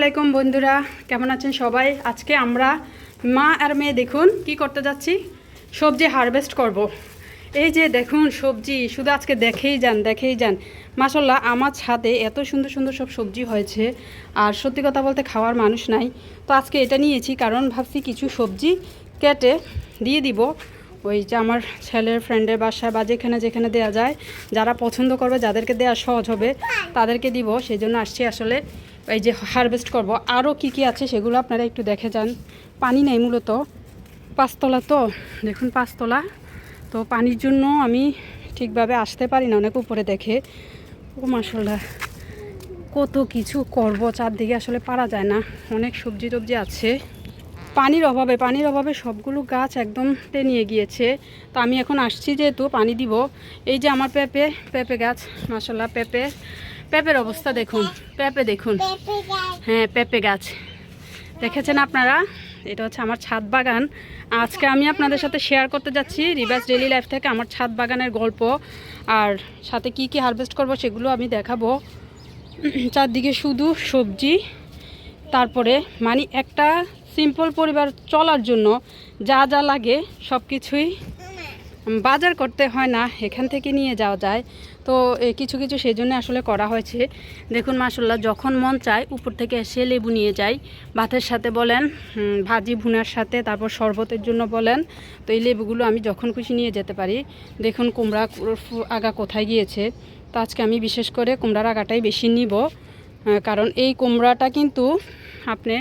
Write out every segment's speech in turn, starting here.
আলাইকুম বন্ধুরা, কেমন আছেন সবাই? আজকে আমরা মা আর মেয়ে দেখুন কি করতে যাচ্ছি, সবজি হারভেস্ট করব। এই যে দেখুন সবজি, শুধু আজকে দেখেই যান মাশাআল্লাহ। আমার ছাদে এত সুন্দর সুন্দর সব সবজি হয়েছে, আর সত্যি কথা বলতে খাওয়ার মানুষ নাই, তো আজকে এটা নিয়েছি কারণ ভাবছি কিছু সবজি কেটে দিয়ে দিব ওই যে আমার ছেলের ফ্রেন্ডের বাসায় বা যেখানে দেওয়া যায়, যারা পছন্দ করবে, যাদেরকে দেওয়া সহজ হবে তাদেরকে দিব। সেই জন্য আসছি আসলে এই যে হারভেস্ট করব। আরও কি আছে সেগুলো আপনারা একটু দেখে যান। পানি নেই, মূলত পাঁচতলা, তো দেখুন পাঁচতলা, তো পানির জন্য আমি ঠিকভাবে আসতে পারি না, অনেক উপরে দেখে। ও মাশাআল্লাহ, কত কিছু করব, চারদিকে আসলে পারা যায় না, অনেক সবজি টবজি আছে। পানির অভাবে সবগুলো গাছ একদম নিয়ে গিয়েছে। তো আমি এখন আসছি যেহেতু পানি দিব। এই যে আমার পেঁপে গাছ, মাশাআল্লাহ পেঁপের অবস্থা দেখুন, দেখুন, হ্যাঁ পেঁপে গাছ দেখেছেন আপনারা। এটা হচ্ছে আমার ছাদ বাগান। আজকে আমি আপনাদের সাথে শেয়ার করতে যাচ্ছি রিভার্স ডেইলি লাইফ থেকে আমার ছাদ বাগানের গল্প, আর সাথে কি হারভেস্ট করব সেগুলো আমি দেখাবো। চারদিকে শুধু সবজি, তারপরে মানে একটা সিম্পল পরিবার চলার জন্য যা যা লাগে সব কিছুই বাজার করতে হয় না, এখান থেকে নিয়ে যাওয়া যায়। তো কিছু সেই জন্য আসলে করা হয়েছে। দেখুন মাশাআল্লাহ, যখন মন চায় উপর থেকে এসে লেবু নিয়ে যাই, ভাতের সাথে বলেন, ভাজি ভুনার সাথে, তারপর শরবতের জন্য বলেন, তো এই লেবুগুলো আমি যখন খুশি নিয়ে যেতে পারি। দেখুন কুমড়া আগা কোথায় গিয়েছে, তো আজকে আমি বিশেষ করে কুমড়ার আগাটাই বেশি নিব, কারণ এই কুমড়াটা কিন্তু আপনি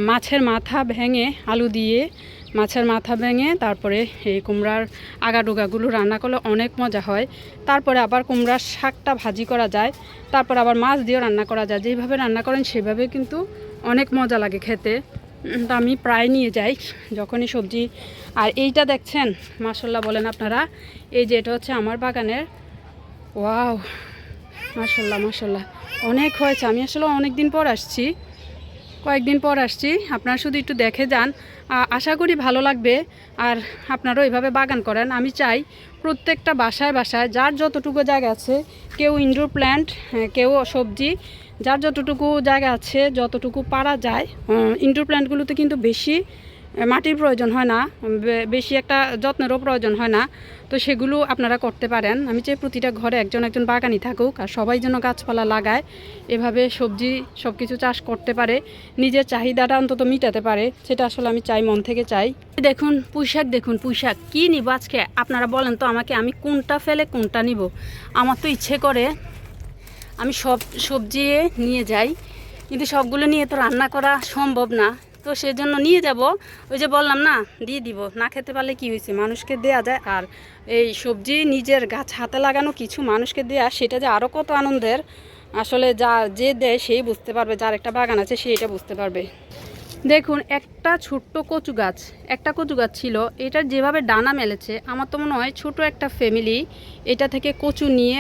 মাছের মাথা ভেঙে, আলু দিয়ে মাছের মাথা ভেঙে তারপরে এই কুমড়ার আগাডোগাগুলো রান্না করলে অনেক মজা হয়। তারপরে আবার কুমড়ার শাকটা ভাজি করা যায়, তারপর আবার মাছ দিয়েও রান্না করা যায়। যেভাবে রান্না করেন সেভাবে কিন্তু অনেক মজা লাগে খেতে। তো আমি প্রায় নিয়ে যাই যখনই সবজি। আর এইটা দেখছেন মাশাআল্লাহ বলেন আপনারা, এই যে এটা হচ্ছে আমার বাগানের। ওয়াও, মাশাআল্লাহ অনেক হয়েছে। আমি আসলে কয়েকদিন পর আসছি, আপনারা শুধু একটু দেখে যান, আশা করি ভালো লাগবে। আর আপনারাও এভাবে বাগান করেন। আমি চাই প্রত্যেকটা বাসায় যার যতটুকু জায়গা আছে, কেউ ইনডোর প্ল্যান্ট, কেউ সবজি, যার যতটুকু জায়গা আছে, যতটুকু পারা যায়। ইনডোর প্ল্যান্টগুলোতে কিন্তু বেশি মাটির প্রয়োজন হয় না, বেশি একটা যত্নেরও প্রয়োজন হয় না, তো সেগুলো আপনারা করতে পারেন। আমি চাই প্রতিটা ঘরে একজন বাগানি থাকুক, আর সবাই যেন গাছপালা লাগায়, এভাবে সবজি সব কিছু চাষ করতে পারে, নিজের চাহিদাটা অন্তত মিটাতে পারে, সেটা আসলে আমি চাই, মন থেকে চাই। দেখুন পুঁইশাক কী নিব আজকে আপনারা বলেন তো আমাকে, আমি কোনটা ফেলে কোনটা নিব? আমার তো ইচ্ছে করে আমি সব সবজি নিয়ে যাই, কিন্তু সবগুলো নিয়ে তো রান্না করা সম্ভব না, তো সেজন্য নিয়ে যাব। ওই যে বললাম না, দিয়ে দিব, না খেতে পারলে কি হয়েছে, মানুষকে দেয়া যায়। আর এই সবজি নিজের গাছ হাতে লাগানো কিছু মানুষকে দেয়া, সেটা যে আরও কত আনন্দের, আসলে যে দেয় সেই বুঝতে পারবে, যার একটা বাগান আছে সে এটা বুঝতে পারবে। দেখুন একটা ছোট্ট কচু গাছ ছিল, এটার যেভাবে ডানা মেলেছে, আমার তো মনে হয় ছোট একটা ফ্যামিলি এটা থেকে কচু নিয়ে,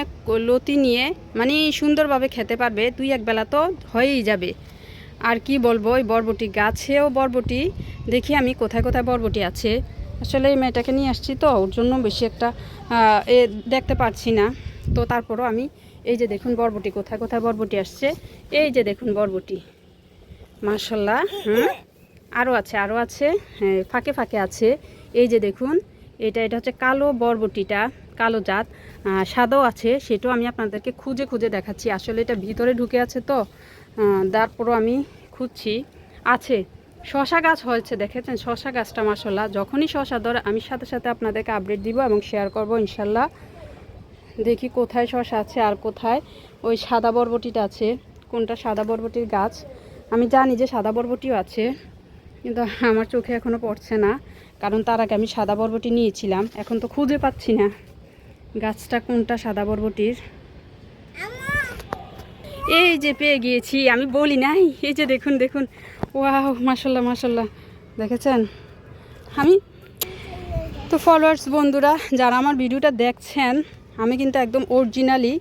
লতি নিয়ে মানে সুন্দরভাবে খেতে পারবে, দুই এক বেলা তো হয়েই যাবে। আর কি বলবো, ওই বরবটি গাছেও বরবটি, দেখি আমি কোথায় বরবটি আছে। আসলে এই মেয়েটাকে নিয়ে আসছি তো, ওর জন্য বেশি একটা দেখতে পারছি না। তো তারপরও আমি এই যে দেখুন বরবটি, কোথায় বরবটি আসছে, এই যে দেখুন বরবটি, মাশাআল্লাহ। আরও আছে, হ্যাঁ ফাঁকে আছে। এই যে দেখুন, এটা হচ্ছে কালো বরবটিটা, কালো জাত, সাদাও আছে, সেটাও আমি আপনাদেরকে খুঁজে দেখাচ্ছি। আসলে এটা ভিতরে ঢুকে আছে, তো তারপরও আমি খুঁজছি। আছে শশা গাছ হয়েছে, দেখেছেন শশা গাছটা, মাশাআল্লাহ। যখনই শশা ধরে আমি সাথে আপনাদেরকে আপডেট দিব এবং শেয়ার করব ইনশাল্লাহ। দেখি কোথায় শশা আছে, আর কোথায় ওই সাদা বরবটিটা আছে। কোনটা সাদা বরবটির গাছ? আমি জানি যে সাদা বরবটিও আছে, কিন্তু আমার চোখে এখনও পড়ছে না, কারণ তার আগে আমি সাদা বরবটি নিয়েছিলাম। এখন তো খুঁজে পাচ্ছি না গাছটা কোনটা সাদা বরবটির। এই যে পেয়ে গিয়েছি, আমি বলি নাই, এই যে দেখুন ওয়াও মাশাআল্লাহ দেখেছেন। আমি তো ফলোয়ার্স বন্ধুরা যারা আমার ভিডিওটা দেখছেন, আমি কিন্তু একদম অরিজিনালি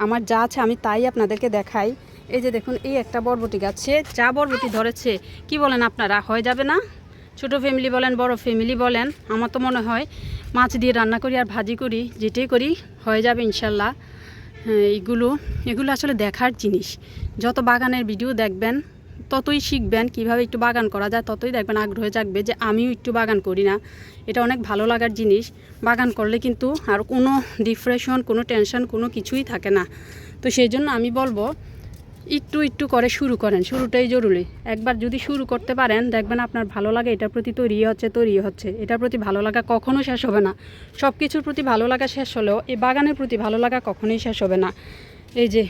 আমার যা আছে আমি তাই আপনাদেরকে দেখাই। এই যে দেখুন, এই একটা বরবটি গাছে যা বরবটি ধরেছে, কি বলেন আপনারা, হয়ে যাবে না? ছোট ফ্যামিলি বলেন, বড় ফ্যামিলি বলেন, আমার তো মনে হয় মাছ দিয়ে রান্না করি আর ভাজি করি, যেটাই করি হয়ে যাবে ইনশাল্লাহ। এগুলো আসলে দেখার জিনিস। যত বাগানের ভিডিও দেখবেন ততই শিখবেন কিভাবে একটু বাগান করা যায়, ততই দেখবেন আগ্রহ জাগবে যে আমিও একটু বাগান করি না। এটা অনেক ভালো লাগার জিনিস। বাগান করলে কিন্তু আর কোনো ডিপ্রেশন, কোনো টেনশন, কোনো কিছুই থাকে না। তো সেই জন্য আমি বলবো একটু একটু করে শুরু করেন, শুরুটাই জরুরি। একবার যদি শুরু করতে পারেন দেখবেন আপনার ভালো লাগে এটার প্রতি তৈরি হচ্ছে। এটার প্রতি ভালো লাগা কখনো শেষ হবে না। সব কিছুর প্রতি ভালো লাগা শেষ হলেও এই বাগানের প্রতি ভালো লাগা কখনোই শেষ হবে না। এই যে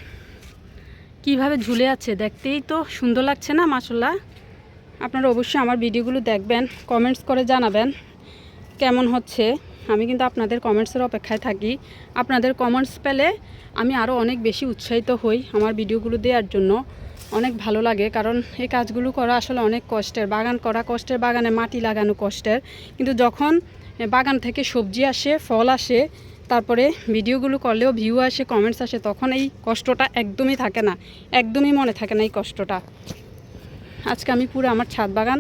কিভাবে ঝুলে আছে, দেখতেই তো সুন্দর লাগছে না মাশাআল্লাহ। আপনারা অবশ্যই আমার ভিডিওগুলো দেখবেন, কমেন্টস করে জানাবেন কেমন হচ্ছে। আমি কিন্তু আপনাদের কমেন্টসের অপেক্ষায় থাকি। আপনাদের কমেন্টস পেলে আমি আরও অনেক বেশি উৎসাহিত হই আমার ভিডিওগুলো দেওয়ার জন্য। অনেক ভালো লাগে, কারণ এই কাজগুলো করা আসলে অনেক কষ্টের। বাগান করা কষ্টের, বাগানে মাটি লাগানো কষ্টের, কিন্তু যখন বাগান থেকে সবজি আসে, ফল আসে, তারপরে ভিডিওগুলো করলেও ভিউ আসে, কমেন্টস আসে, তখন এই কষ্টটা একদমই থাকে না, একদমই মনে থাকে না এই কষ্টটা। আজকে আমি পুরো আমার ছাদ বাগান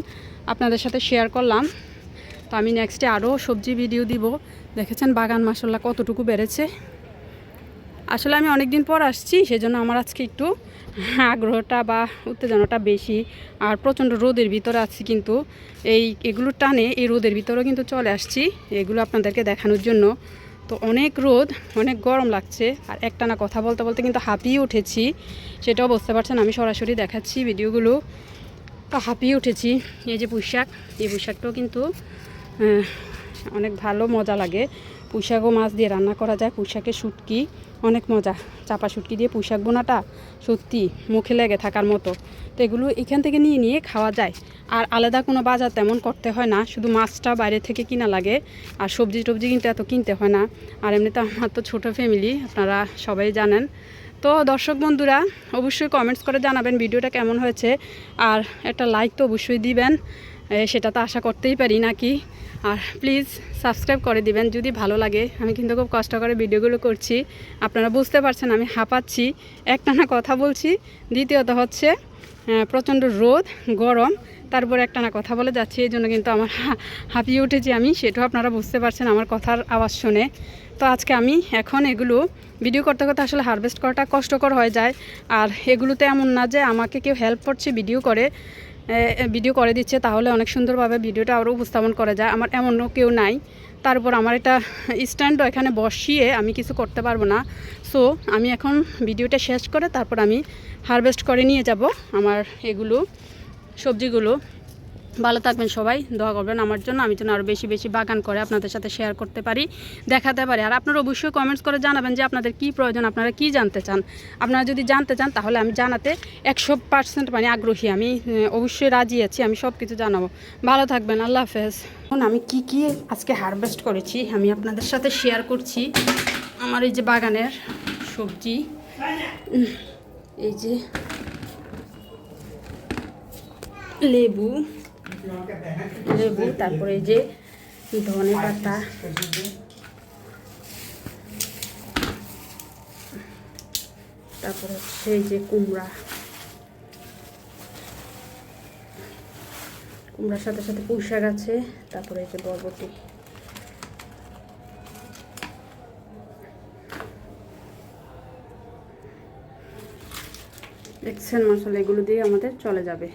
আপনাদের সাথে শেয়ার করলাম। তো আমি নেক্সটে আরও সবজি ভিডিও দিব। দেখেছেন বাগান মাশাআল্লাহ কতটুকু বেড়েছে। আসলে আমি অনেক দিন পর আসছি, সেজন্য আমার আজকে একটু আগ্রহটা বা উত্তেজনাটা বেশি। আর প্রচণ্ড রোদের ভিতরে আছি, কিন্তু এগুলোর টানে এই রোদের ভিতরেও কিন্তু চলে আসছি এগুলো আপনাদেরকে দেখানোর জন্য। তো অনেক রোদ, অনেক গরম লাগছে, আর একটানা কথা বলতে বলতে কিন্তু হাঁপিয়ে উঠেছি, সেটাও বুঝতে পারছেন। আমি সরাসরি দেখাচ্ছি ভিডিওগুলো, তো হাঁপিয়ে উঠেছি। এই যে পুঁইশাক, এই পুঁইশাকটাও কিন্তু অনেক ভালো, মজা লাগে। পুঁইশাকও মাছ দিয়ে রান্না করা যায়, পুঁইশাকের শুটকি অনেক মজা। চাপা শুটকি দিয়ে পুঁইশাক বোনাটা সত্যি মুখে লেগে থাকার মতো। তো এগুলো এখান থেকে নিয়ে নিয়ে খাওয়া যায়, আর আলাদা কোনো বাজার তেমন করতে হয় না। শুধু মাছটা বাইরে থেকে কিনা লাগে, আর সবজি টবজি কিন্তু এত কিনতে হয় না। আর এমনিতে আমার তো ছোটো ফ্যামিলি, আপনারা সবাই জানেন। তো দর্শক বন্ধুরা অবশ্যই কমেন্টস করে জানাবেন ভিডিওটা কেমন হয়েছে, আর একটা লাইক তো অবশ্যই দিবেন, সেটা তো আশা করতেই পারি নাকি। আর প্লিজ সাবস্ক্রাইব করে দিবেন যদি ভালো লাগে। আমি কিন্তু খুব কষ্ট করে ভিডিওগুলো করছি, আপনারা বুঝতে পারছেন আমি হাঁপাচ্ছি, একটানা কথা বলছি। দ্বিতীয়ত হচ্ছে প্রচণ্ড রোদ, গরম, তারপর একটানা কথা বলে যাচ্ছি, এই জন্য কিন্তু আমার হাঁপিয়ে উঠেছি আমি, সেটাও আপনারা বুঝতে পারছেন আমার কথার আওয়াজ শুনে। তো আজকে আমি এখন এগুলো ভিডিও করতে করতে আসলে হারভেস্ট করাটা কষ্টকর হয়ে যায়। আর এগুলোতে এমন না যে আমাকে কেউ হেল্প করছে ভিডিও করে দিচ্ছে, তাহলে অনেক সুন্দরভাবে ভিডিওটা আরও উপস্থাপন করা যায়। আমার এমনও কেউ নাই। তারপর আমার এটা স্ট্যান্ডও এখানে বসিয়ে আমি কিছু করতে পারবো না। সো আমি এখন ভিডিওটা শেষ করে তারপর আমি হারভেস্ট করে নিয়ে যাব আমার এগুলো সবজিগুলো। ভালো থাকবেন সবাই, দোয়া করবেন আমার জন্য, আমি যেন আরও বেশি বেশি বাগান করে আপনাদের সাথে শেয়ার করতে পারি, দেখাতে পারি। আর আপনারা অবশ্যই কমেন্টস করে জানাবেন যে আপনাদের কী প্রয়োজন, আপনারা কী জানতে চান। আপনারা যদি জানতে চান তাহলে আমি জানাতে 100% মানে আগ্রহী, আমি অবশ্যই রাজি আছি, আমি সব কিছু জানাবো। ভালো থাকবেন, আল্লাহ হাফেজ। এখন আমি কি আজকে হারভেস্ট করেছি আমি আপনাদের সাথে শেয়ার করছি। আমার এই যে বাগানের সবজি, এই যে লেবু, তারপরে এই যে ধনে পাতা, তারপরে হচ্ছে এই যে কুমড়ার সাথে সাথে পুঁইশাক আছে, তারপরে এই যে বরবটি। দেখছেন মাশাআল্লাহ, এগুলো দিয়ে আমাদের চলে যাবে।